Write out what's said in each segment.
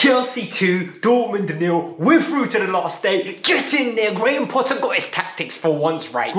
Chelsea 2, Dortmund 0, we're through to the last day. Get in there, Graham Potter got his tactics for once right.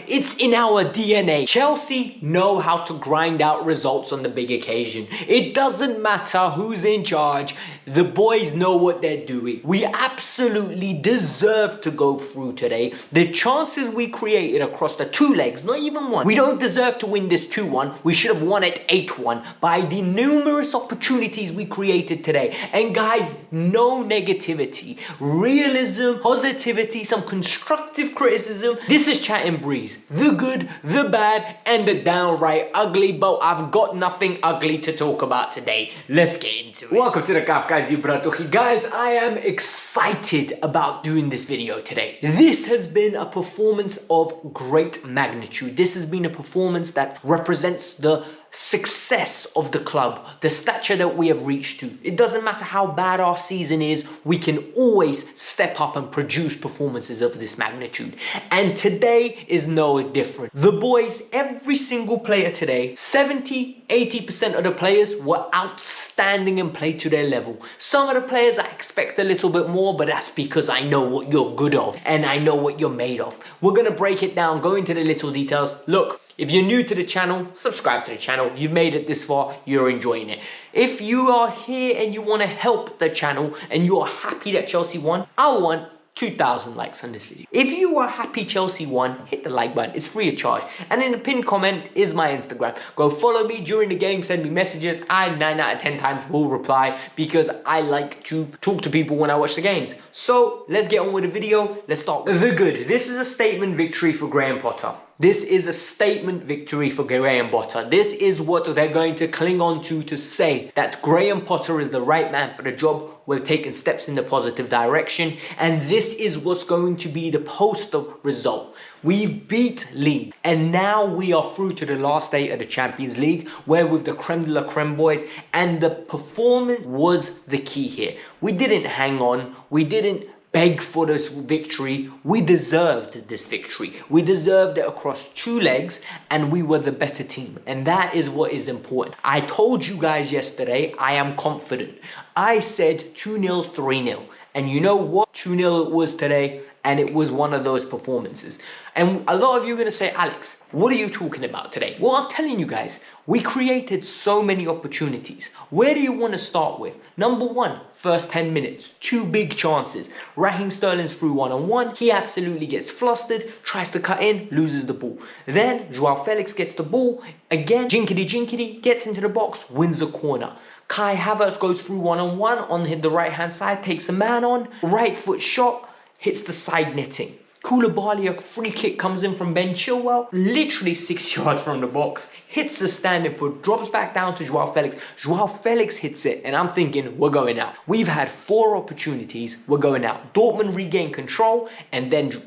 It's in our DNA. Chelsea know how to grind out results on the big occasion. It doesn't matter who's in charge, the boys know what they're doing. We absolutely deserve to go through today. The chances we created across the two legs, not even one. We don't deserve to win this 2-1. We should have won it 8-1 by the numerous opportunities we created today. And guys, no negativity, realism, positivity, some constructive criticism. This is Chat and Breeze, the good, the bad, and the downright ugly, but I've got nothing ugly to talk about today. Let's get into it. Welcome to the Kavkas View, bratoki. Guys, I am excited about doing this video today. This has been a performance of great magnitude. This has been a performance that represents the success of the club, the stature that we have reached to. It doesn't matter how bad our season is, we can always step up and produce performances of this magnitude. And today is no different. The boys, every single player today, 70-80% of the players were outstanding and played to their level. Some of the players I expect a little bit more, but that's because I know what you're good of and I know what you're made of. We're gonna break it down, go into the little details. Look, if you're new to the channel, subscribe to the channel. You've made it this far, you're enjoying it. If you are here and you want to help the channel and you are happy that Chelsea won, I want 2,000 likes on this video. If you are happy Chelsea won, hit the like button. It's free of charge. And in the pinned comment is my Instagram. Go follow me during the game, send me messages. I 9 out of 10 times will reply because I like to talk to people when I watch the games. So let's get on with the video. Let's start with the good. This is a statement victory for Graham Potter. This is a statement victory for Graham Potter. This is what they're going to cling on to say that Graham Potter is the right man for the job. We're taking steps in the positive direction. And this is what's going to be the poster result. We beat Leeds. And now we are through to the last day of the Champions League, where with the creme de la creme boys. And the performance was the key here. We didn't hang on. We didn't beg for this victory. We deserved this victory. We deserved it across two legs, and we were the better team. And that is what is important. I told you guys yesterday, I am confident. I said 2-0, 3-0. And you know what? 2-0 it was today, and it was one of those performances. And a lot of you are going to say, Alex, what are you talking about today? Well, I'm telling you guys, we created so many opportunities. Where do you want to start with? Number one, first 10 minutes, two big chances. Raheem Sterling's through one-on-one. He absolutely gets flustered, tries to cut in, loses the ball. Then Joao Felix gets the ball. Again, jinkity, gets into the box, wins the corner. Kai Havertz goes through one-on-one on the right-hand side, takes a man on, right foot shot, hits the side netting. Koulibaly, a free kick comes in from Ben Chilwell, literally 6 yards from the box, hits the standing foot, drops back down to Joao Felix. Joao Felix hits it, and I'm thinking, we're going out. We've had 4 opportunities, we're going out. Dortmund regain control, and then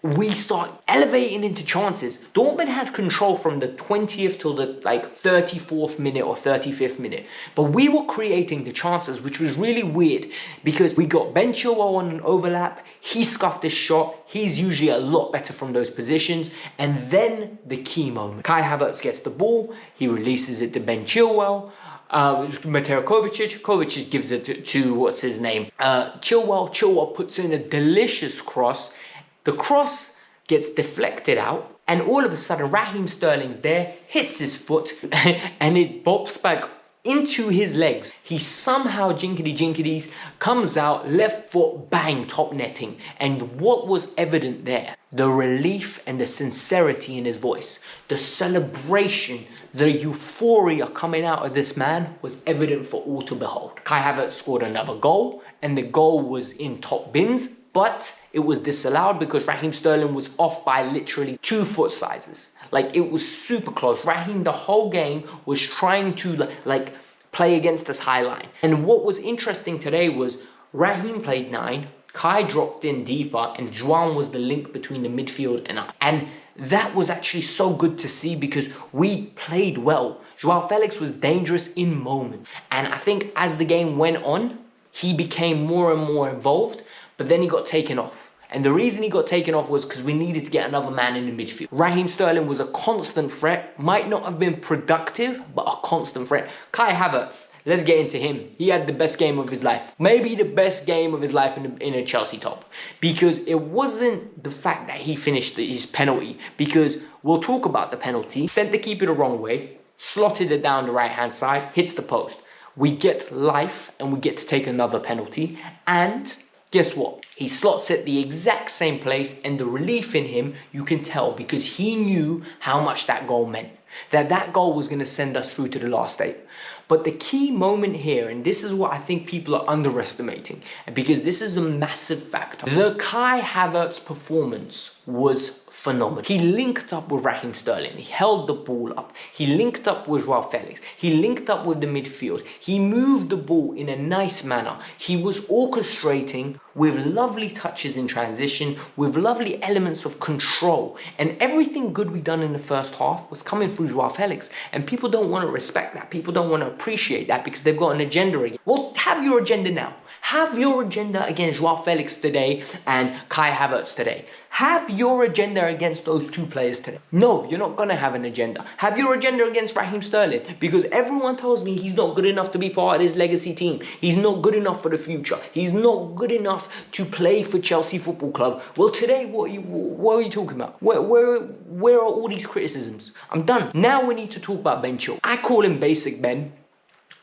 we start elevating into chances. Dortmund had control from the 20th till the 34th minute or 35th minute. But we were creating the chances, which was really weird because we got Ben Chilwell on an overlap. He scuffed his shot. He's usually a lot better from those positions. And then the key moment. Kai Havertz gets the ball. He releases it to Ben Chilwell. Mateo Kovacic gives it to what's his name? Chilwell puts in a delicious cross. The cross gets deflected out, and all of a sudden Raheem Sterling's there, hits his foot, and it bops back into his legs. He somehow jinkity comes out, left foot, bang, top netting. And what was evident there? The relief and the sincerity in his voice, the celebration, the euphoria coming out of this man was evident for all to behold. Kai Havertz scored another goal, and the goal was in top bins, but it was disallowed because Raheem Sterling was off by literally 2 foot sizes. Like, it was super close. Raheem the whole game was trying to play against this high line. And what was interesting today was Raheem played 9, Kai dropped in deeper, and Joao was the link between the midfield and us. And that was actually so good to see because we played well. Joao Felix was dangerous in moments. And I think as the game went on, he became more and more involved. But then he got taken off. And the reason he got taken off was because we needed to get another man in the midfield. Raheem Sterling was a constant threat, might not have been productive, but a constant threat. Kai Havertz, let's get into him. He had the best game of his life. Maybe the best game of his life in a Chelsea top. Because it wasn't the fact that he finished his penalty. Because we'll talk about the penalty. Sent the keeper the wrong way, slotted it down the right-hand side, hits the post. We get life and we get to take another penalty. And guess what? He slots it the exact same place, and the relief in him, you can tell, because he knew how much that goal meant. That goal was going to send us through to the last 8. But the key moment here, and this is what I think people are underestimating, because this is a massive factor. The Kai Havertz performance was phenomenal. He linked up with Raheem Sterling. He held the ball up. He linked up with Joao Felix. He linked up with the midfield. He moved the ball in a nice manner. He was orchestrating with lovely touches in transition, with lovely elements of control. And everything good we done in the first half was coming through Joao Felix. And people don't want to respect that. People don't want to appreciate that because they've got an agenda again. Well, have your agenda now. Have your agenda against Joao Felix today and Kai Havertz today. Have your agenda against those two players today. No, you're not going to have an agenda. Have your agenda against Raheem Sterling, because everyone tells me he's not good enough to be part of his legacy team. He's not good enough for the future. He's not good enough to play for Chelsea Football Club. Well, today, what are you talking about? Where are all these criticisms? I'm done. Now we need to talk about Ben Chilwell. I call him Basic Ben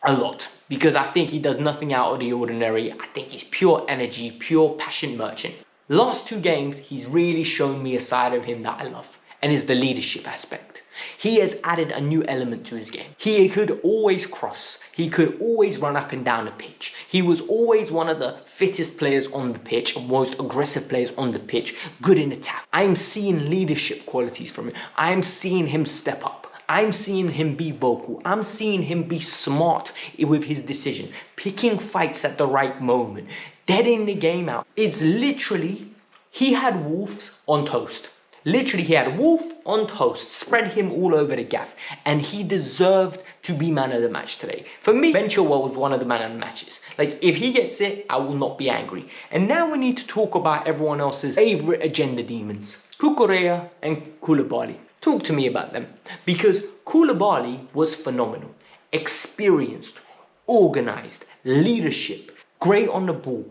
a lot, because I think he does nothing out of the ordinary. I think he's pure energy, pure passion merchant. Last 2 games, he's really shown me a side of him that I love, and it's the leadership aspect. He has added a new element to his game. He could always cross. He could always run up and down the pitch. He was always one of the fittest players on the pitch, most aggressive players on the pitch, good in attack. I'm seeing leadership qualities from him. I'm seeing him step up. I'm seeing him be vocal. I'm seeing him be smart with his decision, picking fights at the right moment, deading the game out. It's literally, he had Wolves on toast. Literally, he had Wolf on toast, spread him all over the gaff, and he deserved to be man of the match today. For me, Ben Chilwell was one of the man of the matches. Like, if he gets it, I will not be angry. And now we need to talk about everyone else's favorite agenda demons, Cucurella and Koulibaly. Talk to me about them, because Koulibaly was phenomenal, experienced, organized, leadership, great on the ball.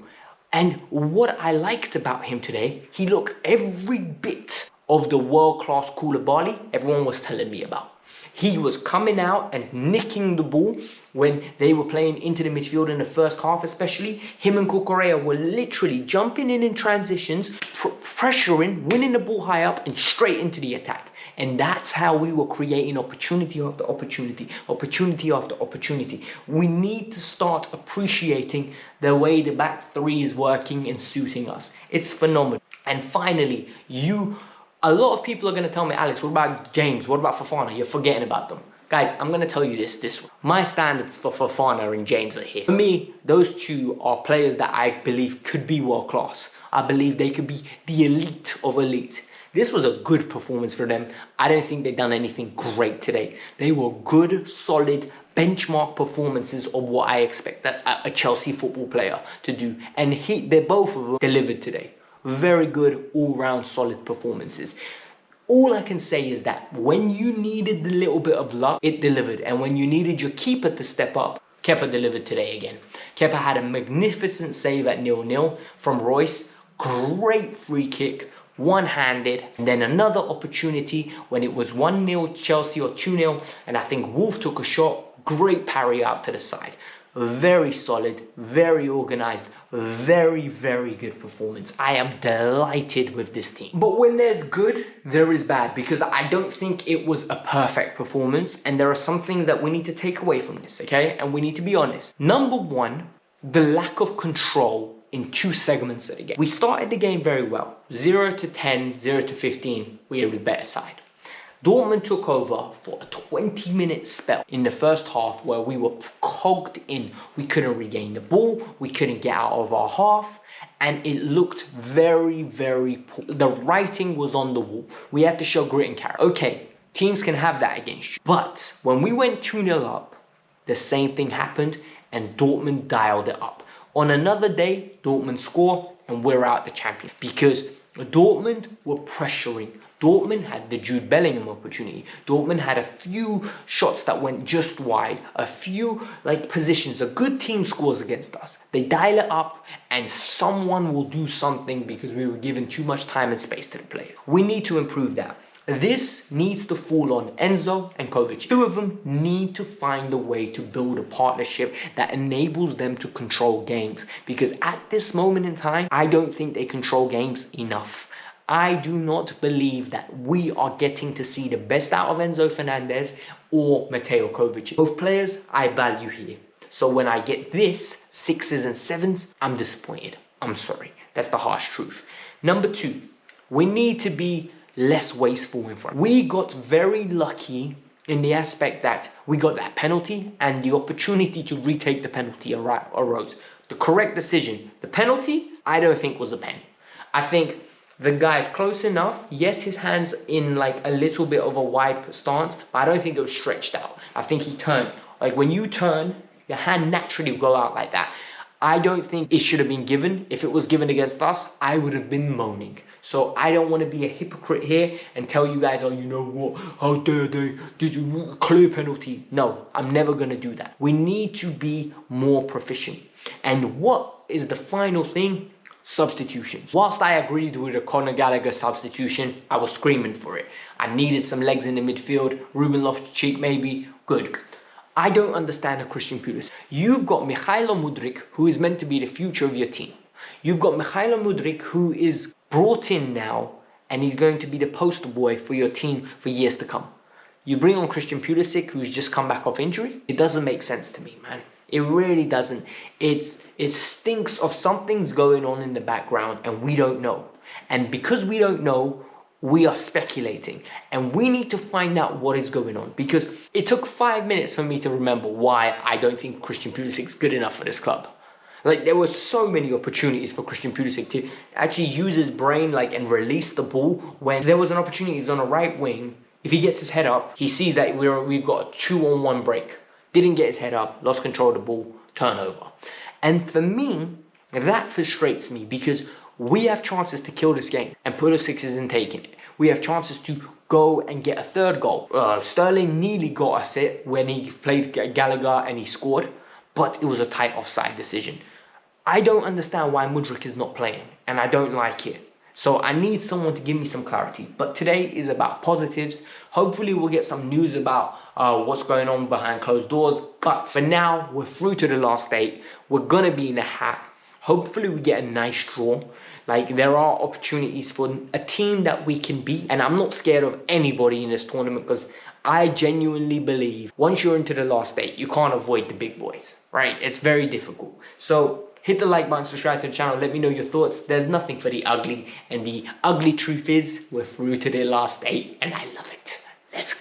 And what I liked about him today, he looked every bit of the world-class Koulibaly everyone was telling me about. He was coming out and nicking the ball when they were playing into the midfield in the first half especially. Him and Cucurella were literally jumping in transitions, pressuring, winning the ball high up and straight into the attack. And that's how we were creating opportunity after opportunity, opportunity after opportunity. We need to start appreciating the way the back 3 is working and suiting us. It's phenomenal. And finally, a lot of people are going to tell me, Alex, what about James? What about Fofana? You're forgetting about them. Guys, I'm going to tell you this way. My standards for Fofana and James are here. For me, those two are players that I believe could be world class. I believe they could be the elite of elite. This was a good performance for them. I don't think they've done anything great today. They were good, solid, benchmark performances of what I expect a Chelsea football player to do. And they both of them delivered today. Very good, all-round, solid performances. All I can say is that when you needed the little bit of luck, it delivered. And when you needed your keeper to step up, Kepa delivered today again. Kepa had a magnificent save at 0-0 from Royce. Great free kick, one-handed. And then another opportunity when it was 1-0 Chelsea or 2-0. And I think Wolf took a shot. Great parry out to the side. Very solid, very organized, very, very good performance. I am delighted with this team. But when there's good, there is bad, because I don't think it was a perfect performance, and there are some things that we need to take away from this, okay? And we need to be honest. Number one, the lack of control in 2 segments of the game. We started the game very well. 0 to 10, 0 to 15, we are the better side. Dortmund took over for a 20-minute spell in the first half where we were cogged in. We couldn't regain the ball. We couldn't get out of our half. And it looked very, very poor. The writing was on the wall. We had to show grit and character. Okay, teams can have that against you. But when we went 2-0 up, the same thing happened and Dortmund dialed it up. On another day, Dortmund score and we're out the champion because Dortmund were pressuring. Dortmund had the Jude Bellingham opportunity. Dortmund had a few shots that went just wide, a few positions. A good team scores against us. They dial it up and someone will do something because we were given too much time and space to the players. We need to improve that. This needs to fall on Enzo and Kovacic. Two of them need to find a way to build a partnership that enables them to control games. Because at this moment in time, I don't think they control games enough. I do not believe that we are getting to see the best out of Enzo Fernandez or Mateo Kovacic. Both players I value here. So when I get this, 6s and 7s, I'm disappointed. I'm sorry. That's the harsh truth. Number 2, we need to be less wasteful in front. We got very lucky in the aspect that we got that penalty and the opportunity to retake the penalty arose. The correct decision. The penalty, I don't think was a pen. I think the guy's close enough. Yes, his hand's in a little bit of a wide stance, but I don't think it was stretched out. I think he turned. When you turn, your hand naturally will go out like that. I don't think it should have been given. If it was given against us, I would have been moaning. So I don't want to be a hypocrite here and tell you guys, oh, you know what? How dare they? This is a clear penalty. No, I'm never going to do that. We need to be more proficient. And what is the final thing? Substitutions. Whilst I agreed with the Conor Gallagher substitution, I was screaming for it. I needed some legs in the midfield. Ruben Loftus-Cheek maybe. Good. I don't understand a Christian Pulisic. You've got Mikhailo Mudryk, who is meant to be the future of your team. You've got Mikhailo Mudryk, who is brought in now, and he's going to be the poster boy for your team for years to come. You bring on Christian Pulisic, who's just come back off injury. It doesn't make sense to me, man. It really doesn't. It stinks of something's going on in the background, and we don't know. And because we don't know, we are speculating, and we need to find out what is going on, because it took 5 minutes for me to remember why I don't think Christian Pulisic is good enough for this club. There were so many opportunities for Christian Pulisic to actually use his brain and release the ball. When there was an opportunity, he's on a right wing. If he gets his head up, he sees that we've got a 2-on-1 break. Didn't get his head up, lost control of the ball, turnover. And for me, that frustrates me because we have chances to kill this game and Pulisic isn't taking it. We have chances to go and get a third goal. Sterling nearly got us it when he played Gallagher and he scored, but it was a tight offside decision. I don't understand why Mudryk is not playing, and I don't like it. So I need someone to give me some clarity. But today is about positives. Hopefully we'll get some news about what's going on behind closed doors. But for now, we're through to the last 8. We're going to be in the hat. Hopefully we get a nice draw. There are opportunities for a team that we can beat. And I'm not scared of anybody in this tournament because I genuinely believe once you're into the last 8, you can't avoid the big boys, right? It's very difficult. So hit the like button, subscribe to the channel, let me know your thoughts. There's nothing for the ugly. And the ugly truth is we're through to the last 8 and I love it. Let's go.